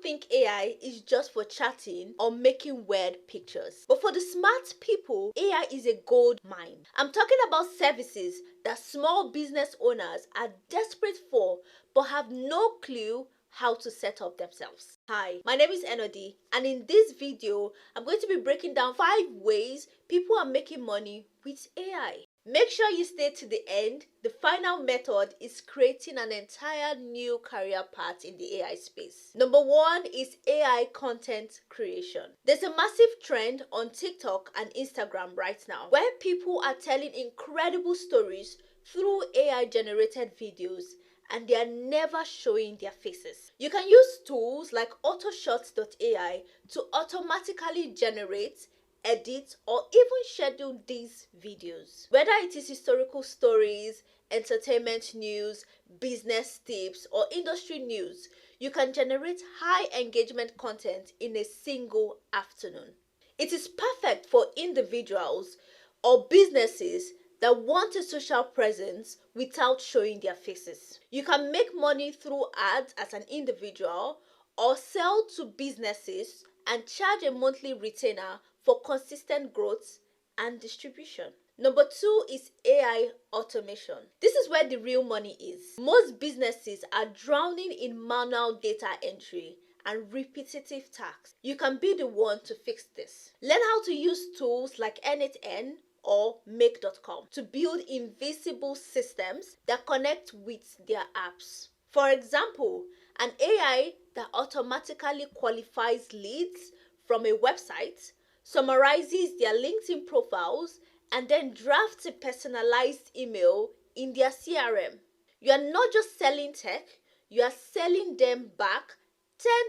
think AI is just for chatting or making weird pictures. But for the smart people, AI is a gold mine. I'm talking about services that small business owners are desperate for but have no clue how to set up themselves. Hi, my name is Enodi, and in this video, I'm going to be breaking down 5 ways people are making money with AI. Make sure you stay to the end. The final method is creating an entire new career path in the AI space. Number 1 is AI content creation. There's a massive trend on TikTok and Instagram right now where people are telling incredible stories through AI generated videos, and they are never showing their faces. You can use tools like autoshots.ai to automatically generate, edit, or even schedule these videos. Whether it is historical stories, entertainment news, business tips, or industry news, you can generate high engagement content in a single afternoon. It is perfect for individuals or businesses that want a social presence without showing their faces. You can make money through ads as an individual or sell to businesses and charge a monthly retainer for consistent growth and distribution. Number 2 is AI automation. This is where the real money is. Most businesses are drowning in manual data entry and repetitive tasks. You can be the one to fix this. Learn how to use tools like N8N or make.com to build invisible systems that connect with their apps. For example, an AI that automatically qualifies leads from a website, summarizes their LinkedIn profiles, and then drafts a personalized email in their CRM. You are not just selling tech, you are selling them back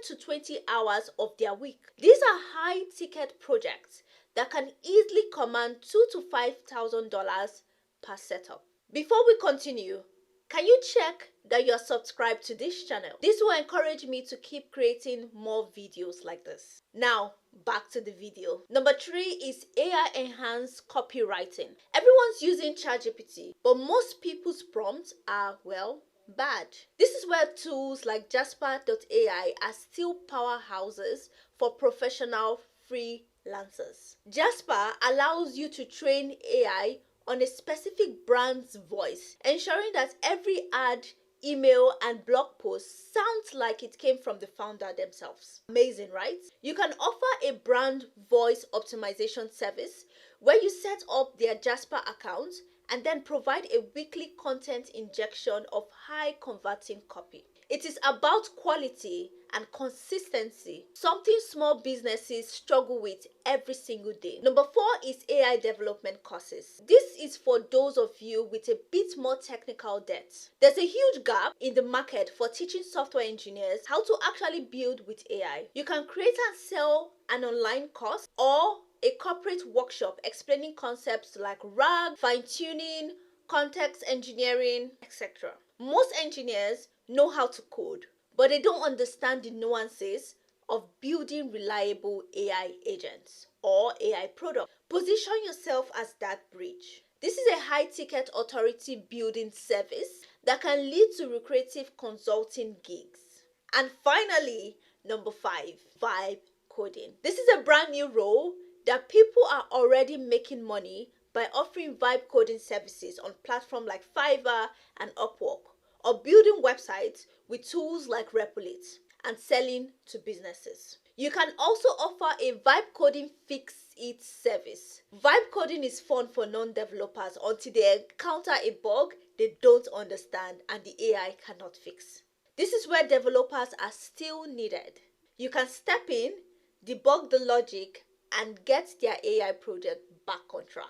10 to 20 hours of their week. These are high ticket projects that can easily command $2,000 to $5,000 per setup. Before we continue, can you check that you are subscribed to this channel? This will encourage me to keep creating more videos like this. Now, back to the video. Number 3 is AI enhanced copywriting. Everyone's using ChatGPT, but most people's prompts are, well, bad. This is where tools like Jasper.ai are still powerhouses for professional freelancers. Jasper allows you to train AI on a specific brand's voice, ensuring that every ad, email, and blog post sounds like it came from the founder themselves. Amazing, right? You can offer a brand voice optimization service where you set up their Jasper account and then provide a weekly content injection of high converting copy. It is about quality and consistency, something small businesses struggle with every single day. Number 4 is AI development courses. This is for those of you with a bit more technical debt. There's a huge gap in the market for teaching software engineers how to actually build with AI. You can create and sell an online course or a corporate workshop explaining concepts like RAG, fine-tuning, context engineering, etc. Most engineers know how to code, but they don't understand the nuances of building reliable AI agents or AI products. Position yourself as that bridge. This is a high-ticket authority building service that can lead to lucrative consulting gigs. And finally, number 5, vibe coding. This is a brand new role that people are already making money by offering vibe coding services on platforms like Fiverr and Upwork, or building websites with tools like Replit and selling to businesses. You can also offer a vibe coding fix-it service. Vibe coding is fun for non-developers until they encounter a bug they don't understand and the AI cannot fix. This is where developers are still needed. You can step in, debug the logic, and get their AI project back on track.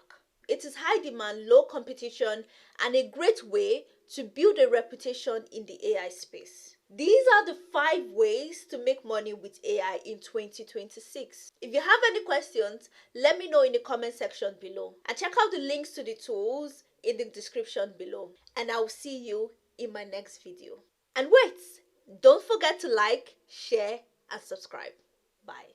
It is high demand, low competition, and a great way to build a reputation in the AI space. These are the 5 ways to make money with AI in 2026. If you have any questions, let me know in the comment section below. And check out the links to the tools in the description below. And I will see you in my next video. And wait, don't forget to like, share, and subscribe. Bye.